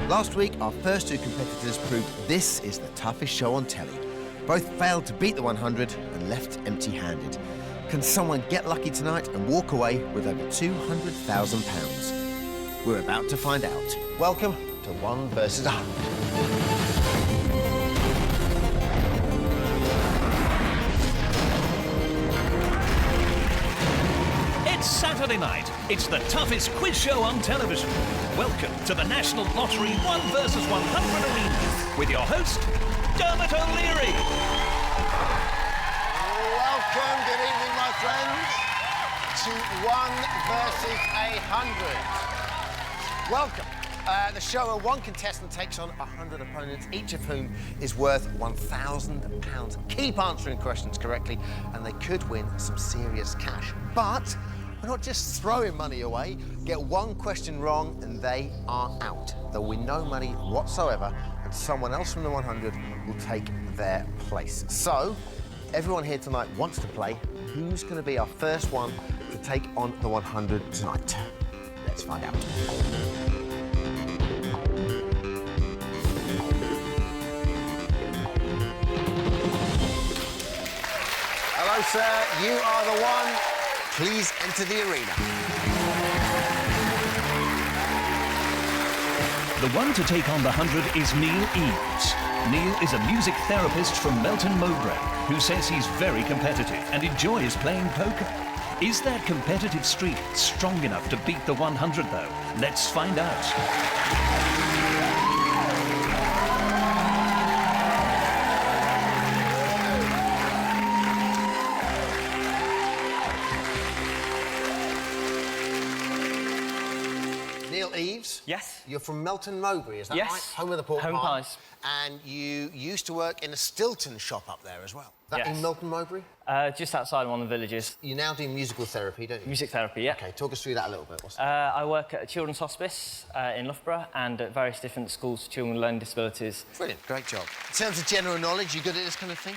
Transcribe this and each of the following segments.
Last week, our first two competitors proved this is the toughest show on telly. Both failed to beat the 100 and left empty-handed. Can someone get lucky tonight and walk away with over £200,000? We're about to find out. Welcome to 1 versus 100. It's Saturday night. It's the toughest quiz show on television. Welcome to the National Lottery 1 versus 100 arena with your host, Dermot O'Leary. Welcome, good evening, my friends, to 1 versus 100. Welcome. The show where one contestant takes on 100 opponents, each of whom is worth £1,000. Keep answering questions correctly, and they could win some serious cash. But we're not just throwing money away. Get one question wrong, and they are out. There'll win no money whatsoever, and someone else from the 100 will take their place. So, everyone here tonight wants to play. Who's going to be our first one to take on the 100 tonight? Let's find out. Hello, sir. You are the one. Please enter the arena. The one to take on the 100 is Neil Eaves. Neil is a music therapist from Melton Mowbray who says he's very competitive and enjoys playing poker. Is their competitive streak strong enough to beat the 100, though? Let's find out. Neil Eaves? Yes. You're from Melton Mowbray, is that Yes. right? Home of the pork Home pie. pies. And you used to work in a Stilton shop up there as well. That Yes. in Melton Mowbray? Just outside one of the villages. You now do musical therapy, don't you? Music therapy, yeah. OK, talk us through that a little bit. What's I work at a children's hospice in Loughborough and at various different schools for children with learning disabilities. Brilliant, great job. In terms of general knowledge, you good at this kind of thing?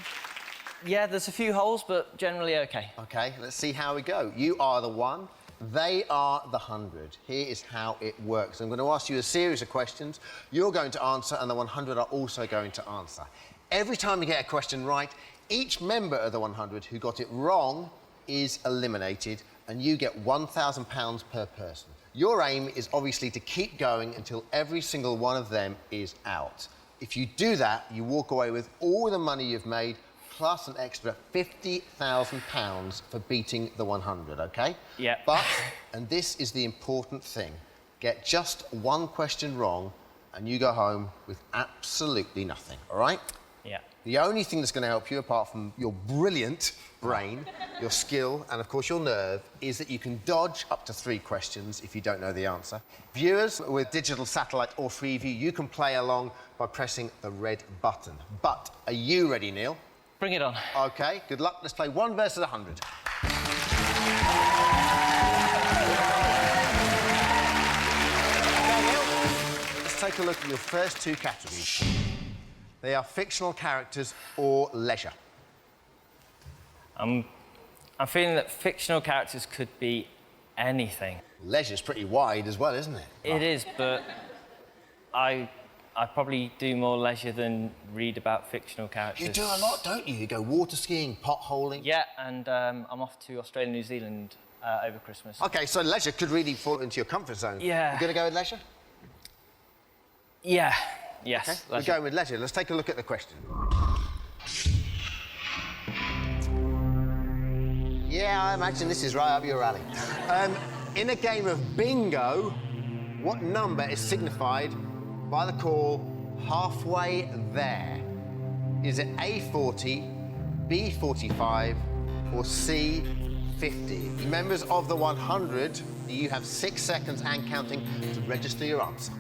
Yeah, there's a few holes, but generally OK. OK, let's see how we go. You are the 1, they are the 100. Here is how it works. I'm going to ask you a series of questions. You're going to answer, and the 100 are also going to answer. Every time you get a question right, each member of the 100 who got it wrong is eliminated, and you get £1,000 per person. Your aim is obviously to keep going until every single one of them is out. If you do that, you walk away with all the money you've made, plus an extra £50,000 for beating the 100, OK? Yeah. But, and this is the important thing, get just one question wrong and you go home with absolutely nothing, all right? Yeah. The only thing that's going to help you, apart from your brilliant brain, your skill, and of course your nerve, is that you can dodge up to 3 questions if you don't know the answer. Viewers with digital satellite or Freeview, you can play along by pressing the red button. But are you ready, Neil? Bring it on. OK, good luck. Let's play 1 versus 100. OK, Neil. Let's take a look at your first 2 categories. They are fictional characters or leisure. I'm feeling that fictional characters could be anything. Leisure's pretty wide as well, isn't it? It is, but I probably do more leisure than read about fictional characters. You do a lot, don't you? You go water skiing, potholing. Yeah, and I'm off to Australia and New Zealand over Christmas. OK, so leisure could really fall into your comfort zone. Yeah. You going to go with leisure? Yeah. Yes. Okay, we're going with leisure. Let's take a look at the question. Yeah, I imagine this is right up your alley. In a game of bingo, what number is signified by the call halfway there? Is it A40, B45, or C50? Members of the 100, you have 6 seconds and counting to register your answer.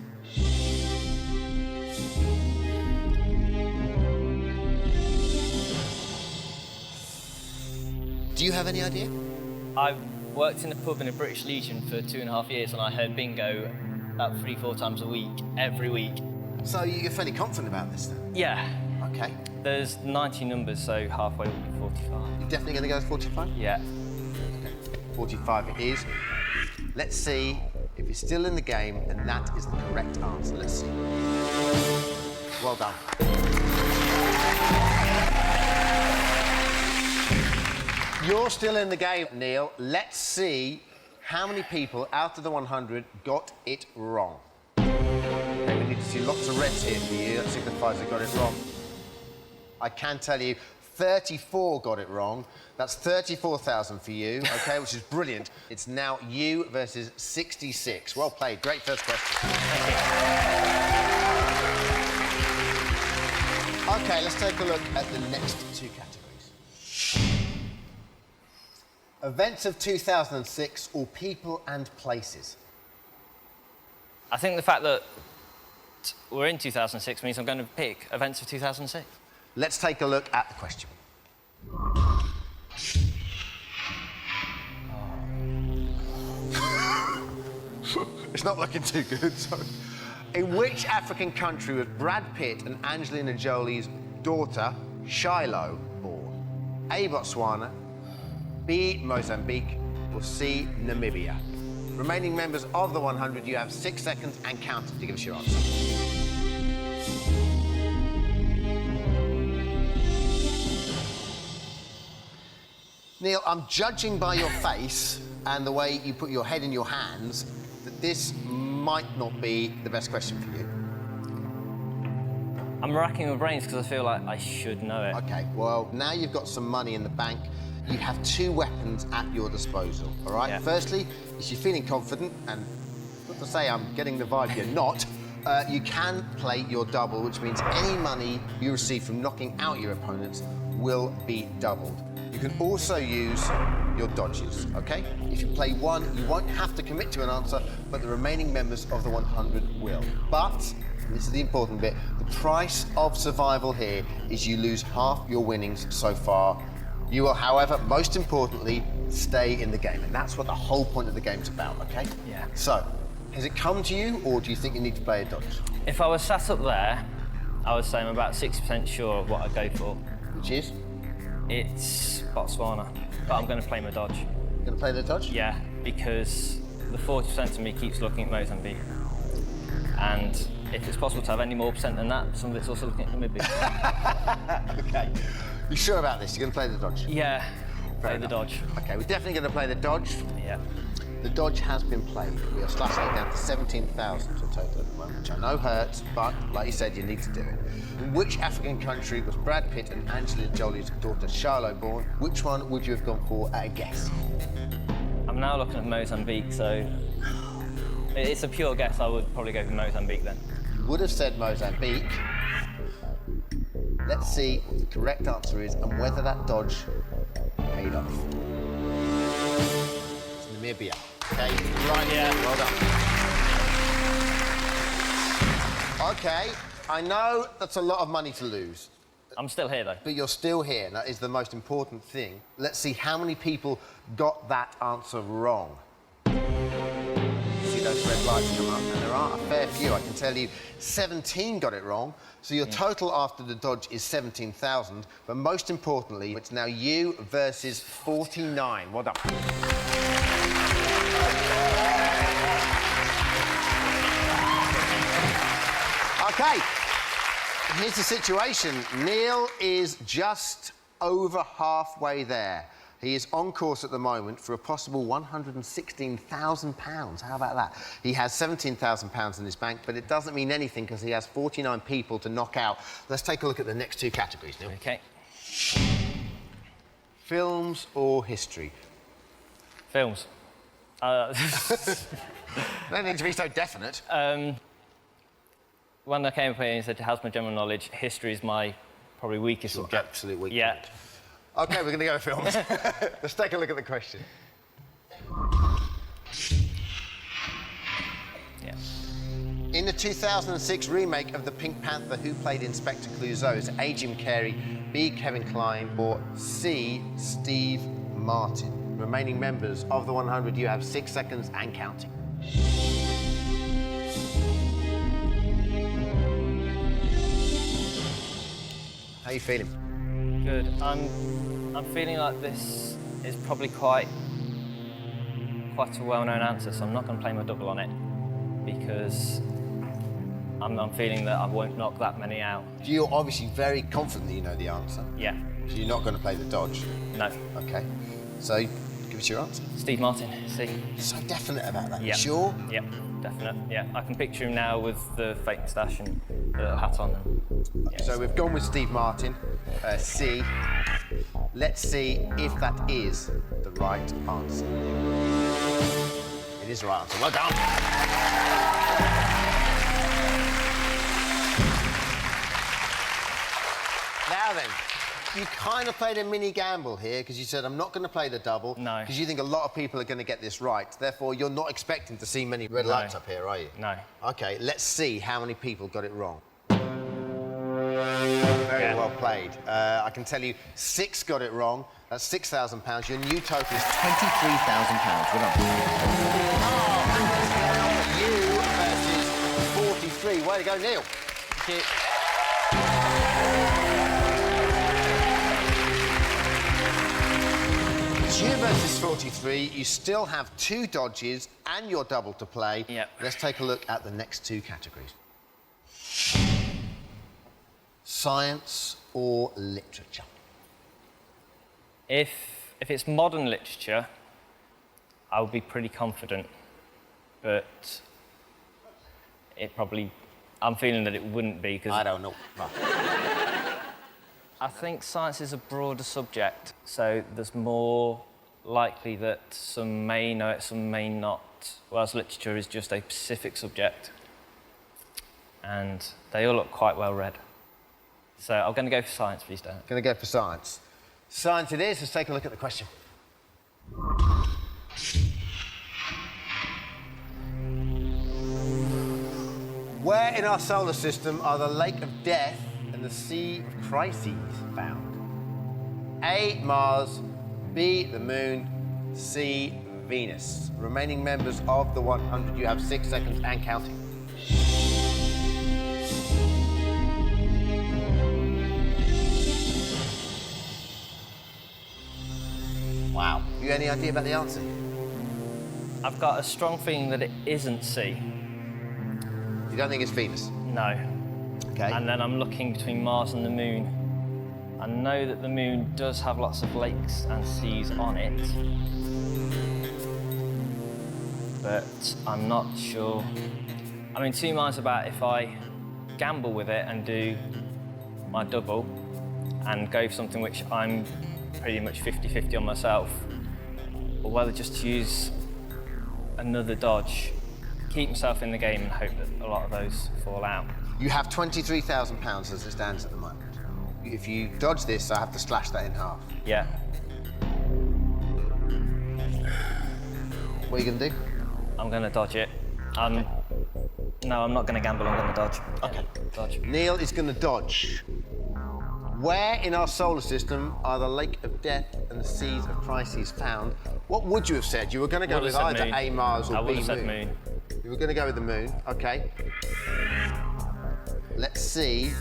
Do you have any idea? I've worked in a pub in a British Legion for 2.5 years, and I heard bingo about 3-4 times a week, every week. So you're fairly confident about this, then? Yeah. OK. There's 90 numbers, so halfway would be 45. You're definitely going to go with 45? Yeah. OK. 45 it is. Let's see If you're still in the game, then that is the correct answer. Let's see. Well done. You're still in the game, Neil. Let's see how many people out of the 100 got it wrong. Okay, we need to see lots of reds here for you. That signifies they got it wrong. I can tell you 34 got it wrong. That's 34,000 for you, OK, which is brilliant. It's now you versus 66. Well played. Great first question. OK, let's take a look at the next two categories. Events of 2006 or people and places. I think the fact that we're in 2006 means I'm going to pick events of 2006. Let's take a look at the question. It's not looking too good, sorry. In which African country was Brad Pitt and Angelina Jolie's daughter, Shiloh, born? A, Botswana, B, Mozambique, or C, Namibia? Remaining members of the 100, you have 6 seconds and counting to give us your answer. Neil, I'm judging by your face and the way you put your head in your hands that this might not be the best question for you. I'm racking my brains because I feel like I should know it. OK, well, now you've got some money in the bank. You have 2 weapons at your disposal, all right? Yeah. Firstly, if you're feeling confident, and not to say I'm getting the vibe you're not, you can play your double, which means any money you receive from knocking out your opponents will be doubled. You can also use your dodges, OK? If you play one, you won't have to commit to an answer, but the remaining members of the 100 will. But, and this is the important bit, the price of survival here is you lose half your winnings so far. You will, however, most importantly, stay in the game, and that's what the whole point of the game's about, OK? Yeah. So, has it come to you, or do you think you need to play a dodge? If I was sat up there, I would say I'm about 60% sure of what I'd go for. Which is? It's Botswana, but I'm going to play my dodge. Going to play the dodge? Yeah, because the 40% of me keeps looking at Mozambique. And if it's possible to have any more percent than that, some of it's also looking at Namibia. OK. You sure about this? You're going to play the dodge? Yeah, play the enough. dodge. OK, we're definitely going to play the dodge. Yeah. The dodge has been played. We are slashing it down to 17,000 to total at the moment, which I know hurts, but like you said, you need to do it. In which African country was Brad Pitt and Angelina Jolie's daughter Shiloh born? Which one would you have gone for at a guess? I'm now looking at Mozambique, so it's a pure guess. I would probably go for Mozambique then. You would have said Mozambique. Let's see what the correct answer is and whether that dodge paid off. It's Namibia. OK, right, Yeah. well done. OK, I know that's a lot of money to lose, I'm still here, though. but you're still here, and that is the most important thing. Let's see how many people got that answer wrong. See those red lights come up, and there are a fair few. I can tell you 17 got it wrong, so your total after the dodge is 17,000, but most importantly, it's now you versus 49. Well done. OK, here's the situation. Neil is just over halfway there. He is on course at the moment for a possible £116,000. How about that? He has £17,000 in his bank, but it doesn't mean anything because he has 49 people to knock out. Let's take a look at the next 2 categories, Neil. OK. Films or history? Films. Don't need to be so definite. When I came up here and said, how's my general knowledge, history is my probably weakest Your subject. absolute weak Yeah. point. OK, we're going to go with films. Let's take a look at the question. Yeah. In the 2006 remake of The Pink Panther, who played Inspector Clouseau? Is it A, Jim Carrey, B, Kevin Kline, or C, Steve Martin? Remaining members of the 100, you have 6 seconds and counting. How are you feeling? Good. I'm feeling like this is probably quite quite a well-known answer, so I'm not going to play my double on it because I'm feeling that I won't knock that many out. You're obviously very confident that you know the answer. Yeah. So you're not going to play the dodge. No. Okay. So give us your answer. Steve Martin, C. So definite about that. Yeah. Sure? Yep, definite. Yeah, I can picture him now with the fake moustache and the hat on. Yeah. So we've gone with Steve Martin, C. Let's see if that is the right answer. It is the right answer. Well done. Now then, you kind of played a mini gamble here because you said, I'm not going to play the double. No. Because you think a lot of people are going to get this right. Therefore, you're not expecting to see many red lights up here, are you? No. OK, let's see how many people got it wrong. Very well played. I can tell you 6 got it wrong. That's £6,000. Your new total is £23,000. Well done. You versus 43. Way to go, Neil. Thank you. It's you versus 43. You still have 2 dodges and your double to play. Yep. Let's take a look at the next 2 categories. Science or literature? If it's modern literature, I would be pretty confident, but I'm feeling that it wouldn't be because I don't know. I think science is a broader subject, so there's more likely that some may know it, some may not, whereas literature is just a specific subject, and they all look quite well read. So I'm going to go for science, please, Dan. Going to go for science. Science it is. Let's take a look at the question. Where in our solar system are the Lake of Death and the Sea of Crises found? A, Mars, B, the Moon, C, Venus. Remaining members of the 100, you have 6 seconds and counting. Wow. You any idea about the answer? I've got a strong feeling that it isn't C. You don't think it's Venus? No. Okay. And then I'm looking between Mars and the Moon. I know that the Moon does have lots of lakes and seas on it, but I'm not sure. I'm in 2 minds about if I gamble with it and do my double and go for something which I'm pretty much 50-50 on myself, or whether just to use another dodge, keep myself in the game and hope that a lot of those fall out. You have £23,000 as it stands at the moment. If you dodge this, I have to slash that in half. Yeah. What are you going to do? I'm going to dodge it. No, I'm not going to gamble, I'm going to dodge. OK. Dodge. Neil is going to dodge. Where in our solar system are the Lake of Death and the Seas of Crises found? What would you have said? You were going to go with either A, Mars, or B, Moon. I would have said Moon. You were going to go with the Moon. OK. Let's see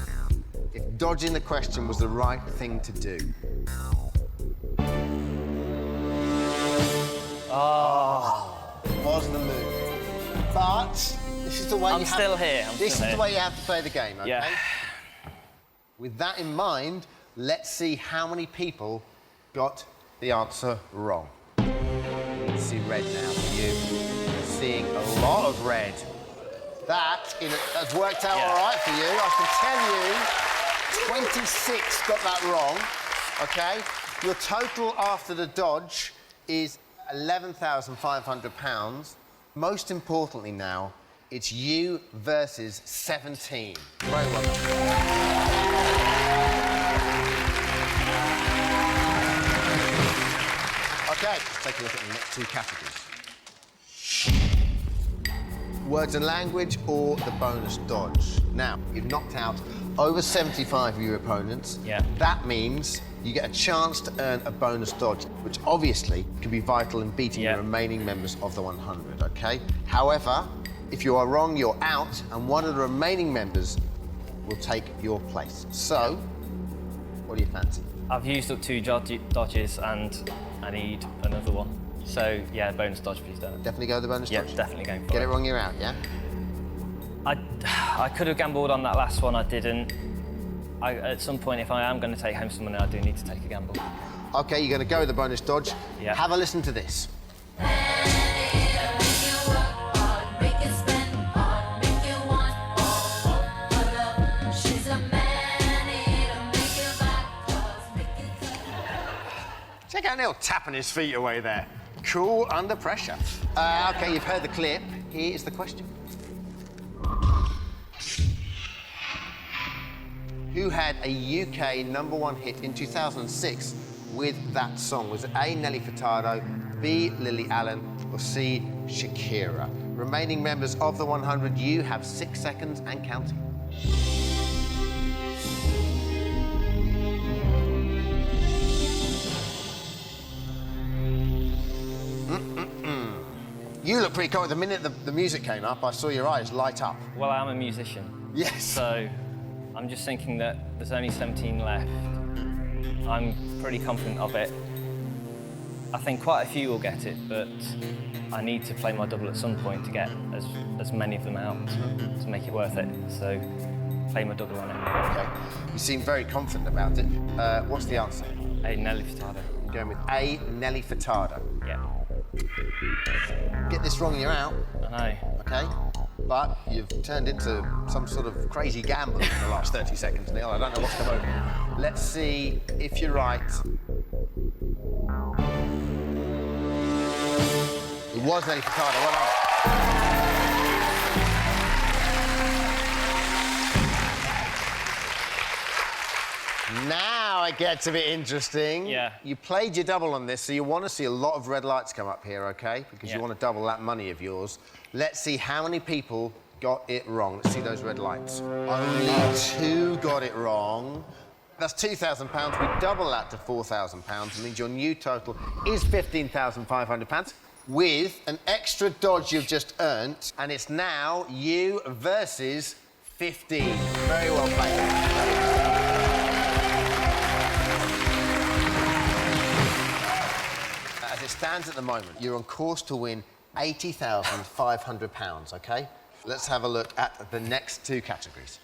if dodging the question was the right thing to do. It was the Moon. But this is the way I'm still here. This is the way you have to play the game, OK? Yeah. With that in mind, let's see how many people got the answer wrong. You need to see red now for you. You're seeing a lot of red. That has worked out all right for you. I can tell you, 26 got that wrong, OK? Your total after the dodge is £11,500. Most importantly now, it's you versus 17. Very well done. OK, let's take a look at the next 2 categories. Words and language or the bonus dodge. Now, you've knocked out over 75 of your opponents. Yeah. That means you get a chance to earn a bonus dodge, which obviously can be vital in beating the remaining members of the 100, OK? However, if you are wrong, you're out, and one of the remaining members will take your place. So, what do you fancy? I've used up 2 dodges and I need another one. So, yeah, bonus dodge, please, don't. Definitely go with the bonus Yeah, dodge? definitely going for Get it. it wrong, you're out, yeah? I could have gambled on that last one, I didn't. At some point, if I am going to take home some money, I do need to take a gamble. OK, you're going to go with the bonus dodge. Yeah. Have a listen to this. Check out Neil tapping his feet away there. Cool under pressure. OK, you've heard the clip. Here is the question. Who had a UK #1 hit in 2006 with that song? Was it A, Nelly Furtado, B, Lily Allen, or C, Shakira? Remaining members of the 100, you have 6 seconds and counting. You look pretty cool. The minute the music came up, I saw your eyes light up. Well, I'm a musician. Yes. So I'm just thinking that there's only 17 left. I'm pretty confident of it. I think quite a few will get it, but I need to play my double at some point to get as many of them out to make it worth it. So play my double on it. OK. You seem very confident about it. What's the answer? A, Nelly Furtado. Going with A, Nelly Furtado. Yeah. Get this wrong, you're out. I know. OK? But you've turned into some sort of crazy gambler in the last 30 seconds, Neil. I don't know what's come over you. Let's see if you're right. It was Nelly Furtado. Well done. Now it gets a bit interesting. Yeah. You played your double on this, so you want to see a lot of red lights come up here, OK? Because you want to double that money of yours. Let's see how many people got it wrong. Let's see those red lights. Only 2 got it wrong. That's £2,000. We double that to £4,000. It means your new total is £15,500 with an extra dodge you've just earned. And it's now you versus 15. Very well played. As it stands at the moment, you're on course to win £80,500, OK? Let's have a look at the next 2 categories.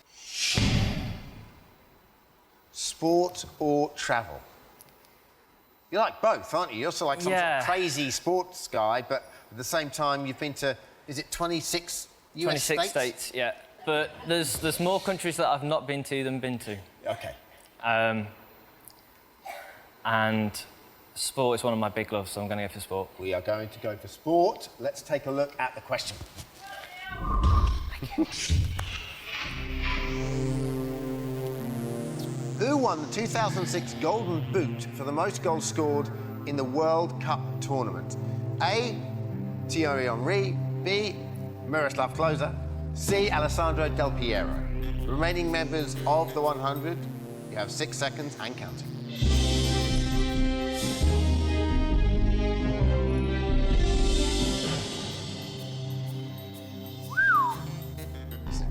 Sport or travel? You like both, aren't you? You're also like some sort of crazy sports guy, but at the same time, you've been to, is it 26 US 26 states, yeah. But there's more countries that I've not been to than been to. OK. And sport is one of my big loves, so I'm going to go for sport. We are going to go for sport. Let's take a look at the question. Who won the 2006 Golden Boot for the most goals scored in the World Cup tournament? A, Thierry Henry, B, Miroslav Klose, C, Alessandro Del Piero. Remaining members of the 100, you have 6 seconds and counting.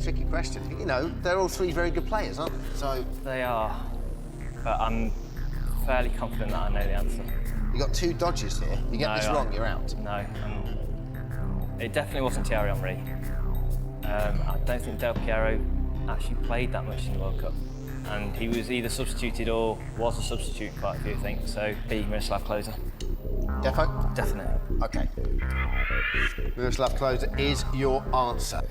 Tricky question. You know, they're all 3 very good players, aren't they? So They are, but I'm fairly confident that I know the answer. you got 2 dodges here. You get this wrong, you're out. No, it definitely wasn't Thierry Henry. I don't think Del Piero actually played that much in the World Cup. And he was either substituted or was a substitute in quite a few things. So B, Miroslav Klose. Defo? Definitely. OK. Miroslav Klose is your answer.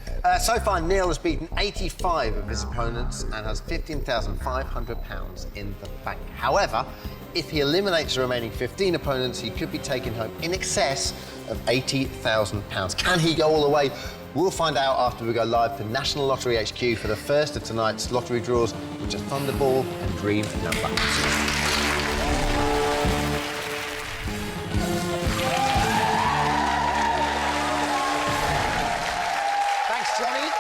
So far, Neil has beaten 85 of his opponents and has £15,500 in the bank. However, if he eliminates the remaining 15 opponents, he could be taking home in excess of £80,000. Can he go all the way? We'll find out after we go live to National Lottery HQ for the first of tonight's lottery draws, which are Thunderball and Dream Number. Thanks, Johnny.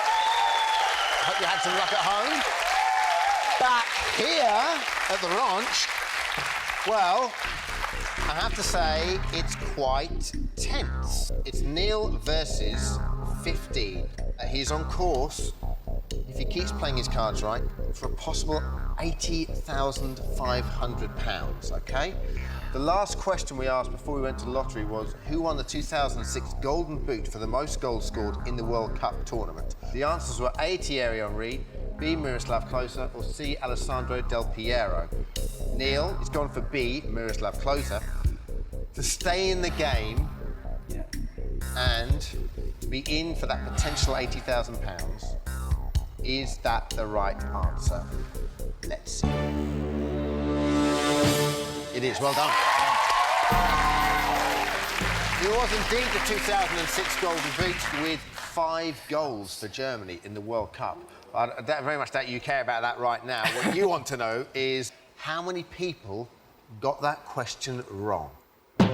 Hope you had some luck at home. Back here at the ranch, well, I have to say it's quite tense. It's Neil versus 15. He's on course, if he keeps playing his cards right, for a possible £80,500, OK? The last question we asked before we went to the lottery was, who won the 2006 Golden Boot for the most goals scored in the World Cup tournament? The answers were A. Thierry Henry, B. Miroslav Klose, or C. Alessandro Del Piero. Neil has gone for B. Miroslav Klose. To stay in the game and be in for that potential £80,000, is that the right answer? Let's see. It is. Well done. It was indeed the 2006 Golden Boot with 5 goals for Germany in the World Cup. I very much doubt you care about that right now. What you want to know is how many people got that question wrong. I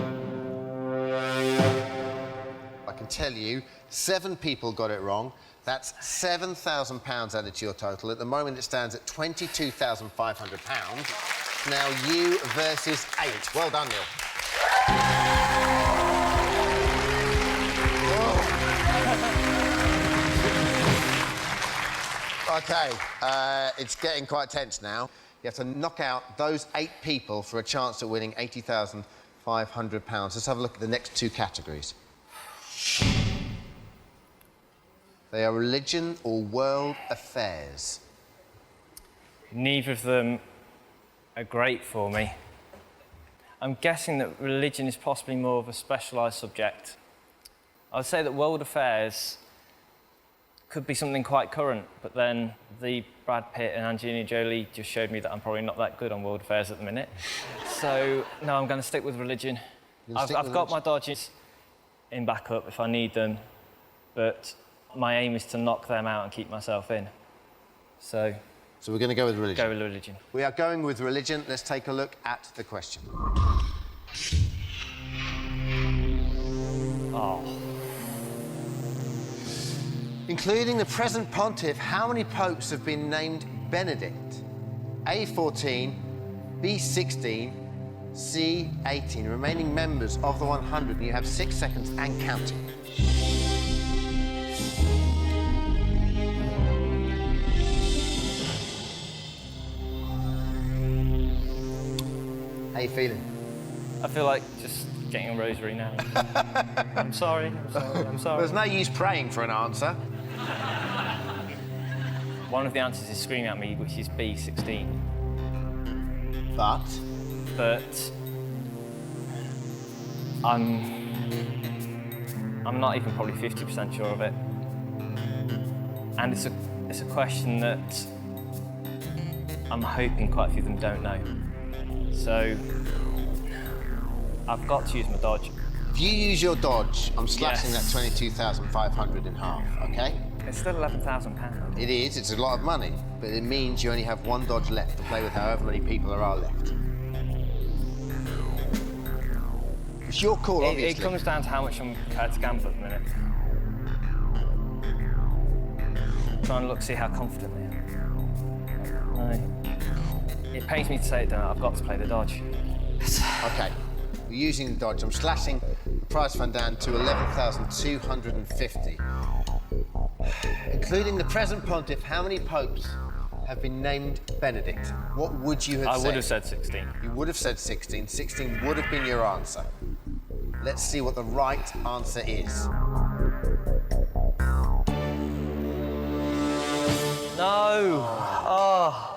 can tell you 7 people got it wrong. That's £7,000 added to your total. At the moment, it stands at £22,500. Now you versus 8. Well done, Neil. OK, it's getting quite tense now. You have to knock out those 8 people for a chance at winning £80,500. Let's have a look at the next 2 categories. They are religion or world affairs. Neither of them are great for me. I'm guessing that religion is possibly more of a specialised subject. I would say that world affairs could be something quite current, but then the Brad Pitt and Angelina Jolie just showed me that I'm probably not that good on world affairs at the minute. So, no, I'm going to stick with religion. I've got my dodges in backup if I need them, but my aim is to knock them out and keep myself in. So we're going to go with religion? Go with religion. We are going with religion. Let's take a look at the question. Oh. Including the present pontiff, how many popes have been named Benedict? A14, B16, C18. Remaining members of the 100, and you have 6 seconds and counting. How you feeling? I feel like just getting a rosary now. I'm sorry, I'm sorry, I'm sorry. There's no use praying for an answer. One of the answers is screaming at me, which is B16. But I'm not even probably 50% sure of it. And it's a question that I'm hoping quite a few of them don't know. So I've got to use my dodge. If you use your dodge, I'm slashing that 22,500 in half, OK? It's still £11,000. It is, it's a lot of money, but it means you only have 1 dodge left to play with however many people there are left. It's your call, obviously. It comes down to how much I'm prepared to gamble at the minute. Trying to look, see how confident they are. No. It pains me to say it, Dermot, I've got to play the dodge. OK, we're using the dodge. I'm slashing the prize fund down to 11,250. Including the present pontiff, how many popes have been named Benedict? What would you have said? I would have said 16. You would have said 16. 16 would have been your answer. Let's see what the right answer is. No! Oh.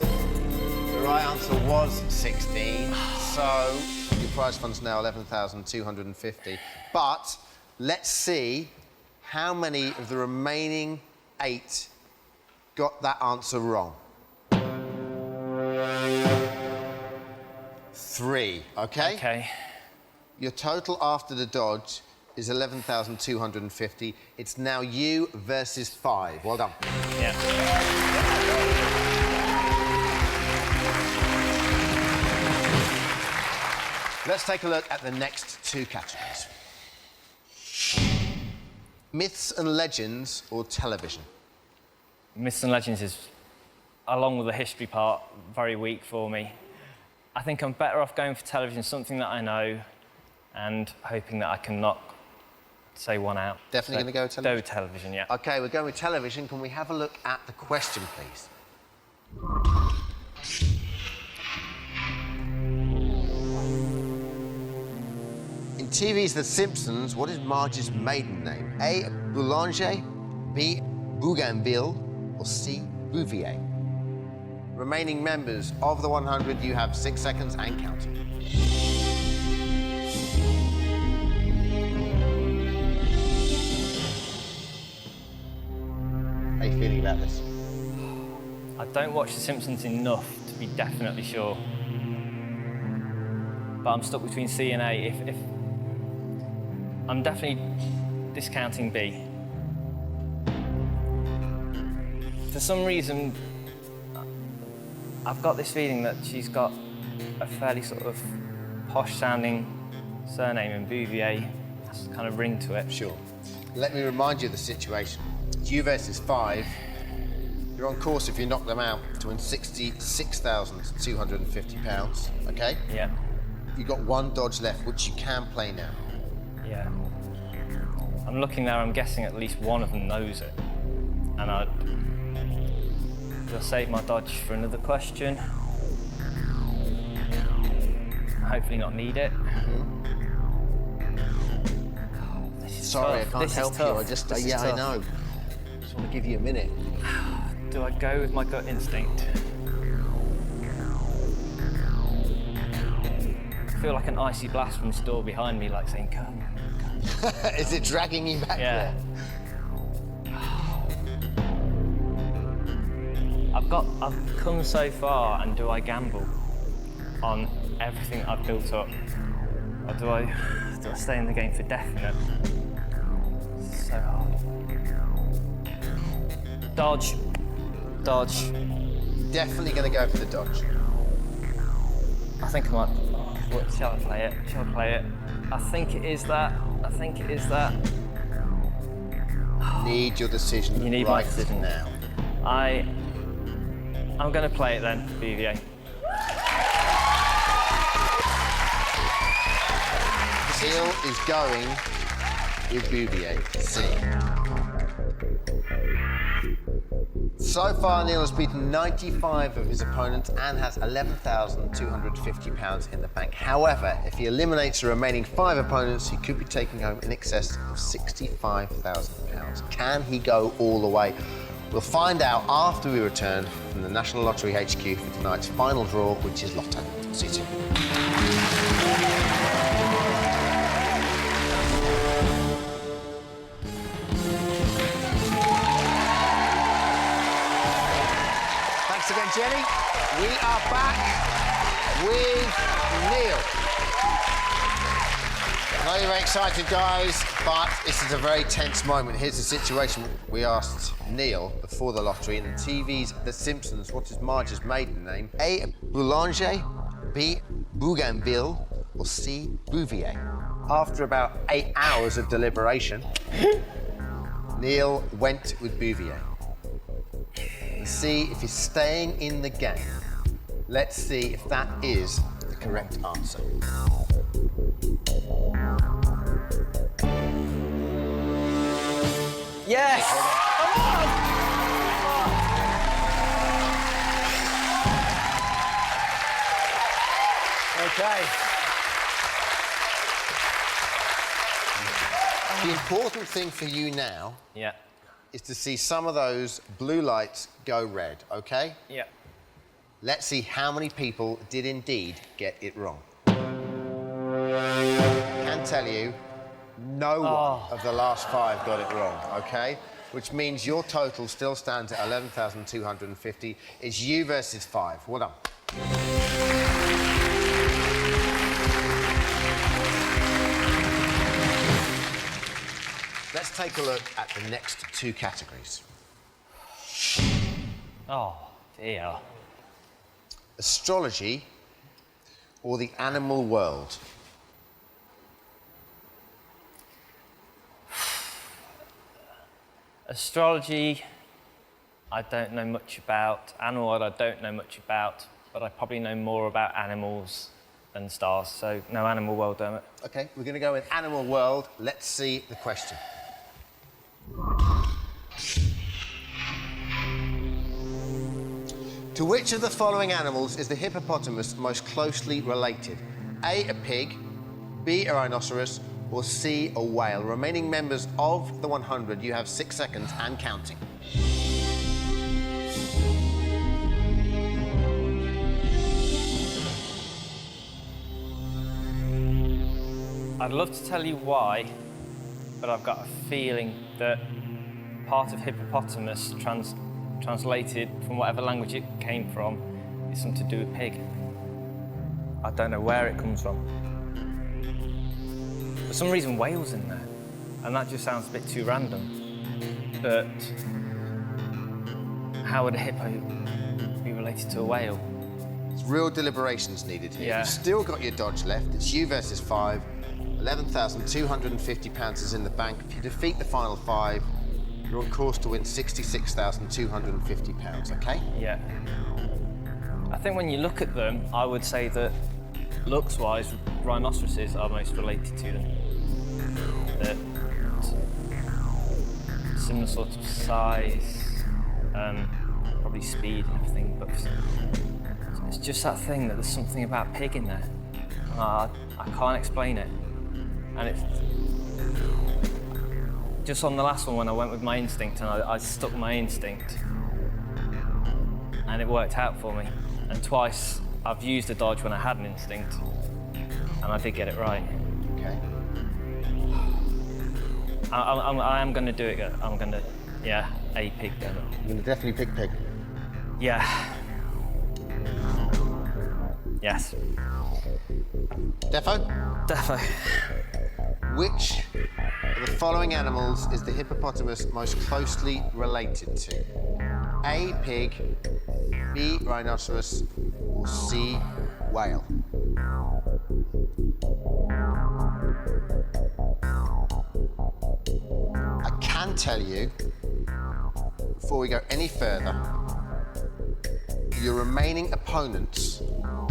The right answer was 16, so your prize fund's now 11,250. But let's see how many of the remaining 8 got that answer wrong. 3, OK? OK. Your total after the dodge is 11,250. It's now you versus 5. Well done. Yeah. Let's take a look at the next 2 categories. Myths and legends or television? Myths and legends is, along with the history part, very weak for me. I think I'm better off going for television, something that I know, and hoping that I can knock, say, one out. Definitely going to go with television? Go with television, yeah. OK, we're going with television. Can we have a look at the question, please? TV's The Simpsons, what is Marge's maiden name? A. Boulanger, B. Bougainville, or C. Bouvier? Remaining members of the 100, you have 6 seconds and counting. How are you feeling about this? I don't watch The Simpsons enough to be definitely sure. But I'm stuck between C and A. If I'm definitely discounting B. For some reason, I've got this feeling that she's got a fairly sort of posh-sounding surname, and Bouvier has kind of ring to it. Sure. Let me remind you of the situation. It's you versus 5. You're on course, if you knock them out, to win £66,250, OK? Yeah. You've got 1 dodge left, which you can play now. Yeah. I'm looking there, I'm guessing at least one of them knows it. And I'll save my dodge for another question. Hopefully not need it. Sorry, I can't help you. I just, yeah, I know. Just want to give you a minute. Do I go with my gut instinct? I feel like an icy blast from the door behind me, like saying, come. Is it dragging you back Yeah. there? I've come so far, and do I gamble on everything I've built up? Or do I stay in the game for definite? It's so hard. Dodge. Dodge. Definitely going to go for the dodge. I think I might. Shall I play it? Shall I play it? I think it is that. I think it is that. Need your decision You need right my decision now. I'm going to play it then, BVA. Neil is going with Bouvier. C. So far, Neil has beaten 95 of his opponents and has £11,250 in the bank. However, if he eliminates the remaining 5 opponents, he could be taking home in excess of £65,000. Can he go all the way? We'll find out after we return from the National Lottery HQ for tonight's final draw, which is Lotto. See you soon. Thanks again, Jenny. We are back with Neil. I know you're very excited, guys, but this is a very tense moment. Here's the situation. We asked Neil before the lottery in the TV's The Simpsons, what is Marge's maiden name? A. Boulanger, B. Bougainville, or C. Bouvier? After about 8 hours of deliberation, Neil went with Bouvier. And see if he's staying in the game. Let's see if that is the correct answer. Yes! Okay. The important thing for you now is to see some of those blue lights go red, okay? Yeah. Let's see how many people did indeed get it wrong. I can tell you, no one of the last 5 got it wrong, okay? Which means your total still stands at 11,250. It's you versus 5. Well done. Let's take a look at the next 2 categories. Oh, dear. Astrology or the animal world? Astrology, I don't know much about. Animal world, I don't know much about, but I probably know more about animals than stars, so no animal world, Dermot. OK, we're going to go with animal world. Let's see the question. To which of the following animals is the hippopotamus most closely related? A pig, B, a rhinoceros, or C, a whale? Remaining members of the 100, you have 6 seconds and counting. I'd love to tell you why, but I've got a feeling that part of hippopotamus translated from whatever language it came from is something to do with pig. I don't know where it comes from. For some reason, whale's in there, and that just sounds a bit too random. But how would a hippo be related to a whale? There's real deliberations needed here. Yeah. You've still got your dodge left. It's you versus 5. £11,250 is in the bank. If you defeat the final 5, you're on course to win £66,250, OK? Yeah. I think when you look at them, I would say that looks-wise, rhinoceroses are most related to them. That similar sort of size, probably speed and everything, but it's just that thing that there's something about pig in there. I can't explain it. And it's just on the last one when I went with my instinct and I stuck my instinct and it worked out for me. And twice I've used a dodge when I had an instinct and I did get it right. OK. I am going to do it. I'm going to, yeah, a pig then. You're going to definitely pick pig. Yeah. Yes. Defo? Defo. Which of the following animals is the hippopotamus most closely related to? A, pig, B, rhinoceros, or C, whale? I can tell you, before we go any further, your remaining opponents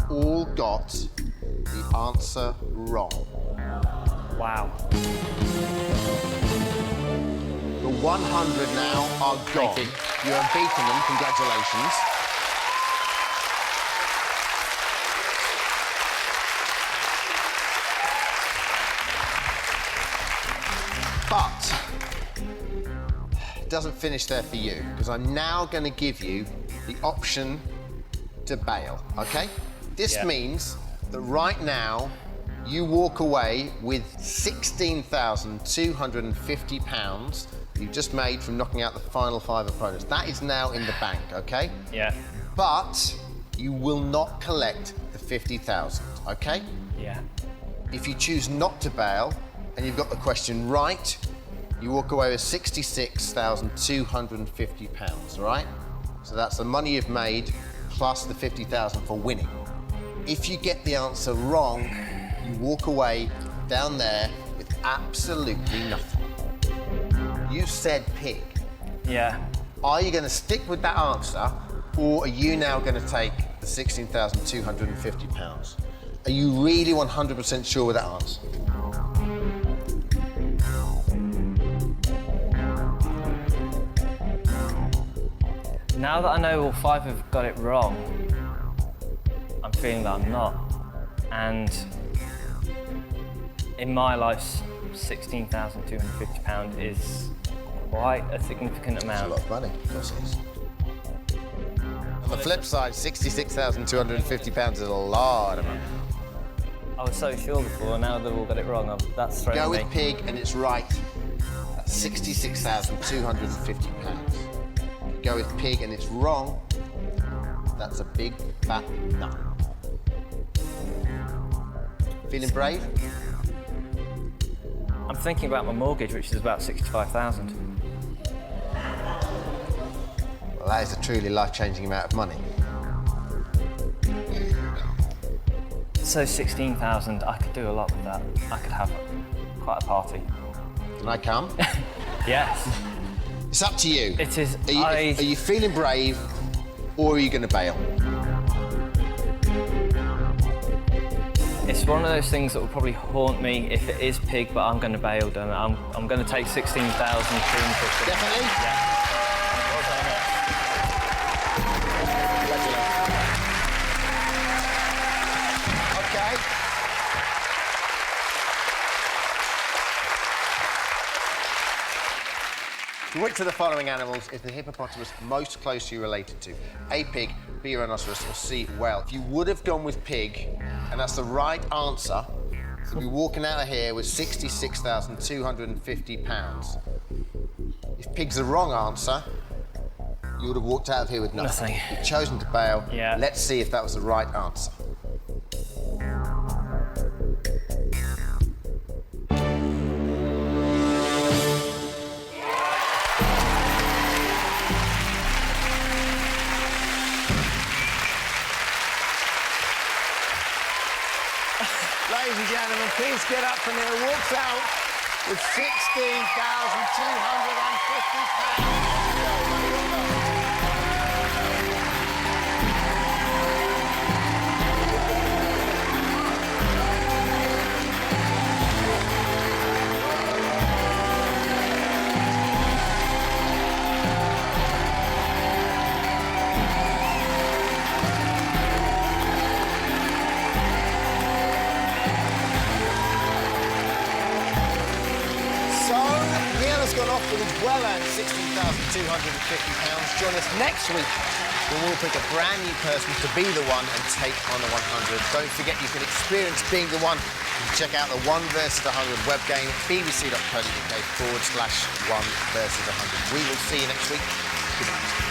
all got the answer wrong. Wow. The 100 now are gone. Thank you. You have beaten them. Congratulations. But it doesn't finish there for you, because I'm now going to give you the option to bail, OK? This means that right now, you walk away with £16,250 you've just made from knocking out the final 5 opponents. That is now in the bank, OK? Yeah. But you will not collect the 50,000, OK? Yeah. If you choose not to bail and you've got the question right, you walk away with £66,250, all right? So that's the money you've made plus the 50,000 for winning. If you get the answer wrong, you walk away down there with absolutely nothing. You said pig. Yeah. Are you going to stick with that answer, or are you now going to take the £16,250? Are you really 100% sure with that answer? Now that I know all 5 have got it wrong, I'm feeling that I'm not. And in my life, £16,250 is quite a significant amount. That's a lot of money, of course it is. On the flip side, £66,250 is a lot of money. I was so sure before, now they've all got it wrong. That's throwing Go me. with pig and it's right. That's £66,250. Go with pig and it's wrong. That's a big fat no. Feeling brave? I'm thinking about my mortgage, which is about 65,000. Well, that is a truly life-changing amount of money. So 16,000, I could do a lot with that. I could have quite a party. Can I come? Yes. It's up to you. It is. Are you feeling brave, or are you going to bail? It's one of those things that will probably haunt me if it is pig, but I'm going to bail. And I'm going to take 16,250. Definitely? Yeah. Okay. Which of the following animals is the hippopotamus most closely related to? A, pig, B, rhinoceros, or C, whale? If you would have gone with pig, and that's the right answer, you'd be walking out of here with £66,250. If pig's the wrong answer, you would have walked out of here with nothing. You've chosen to bail. Yeah. Let's see if that was the right answer. Ladies and gentlemen, please get up from here. Walks out with £16,250. Gone off with his well-earned £16,250. Join us next week when we'll pick a brand new person to be the one and take on the 100. Don't forget you can experience being the one. You can check out the 1 versus 100 web game at bbc.co.uk/1 versus 100. We will see you next week. Good night.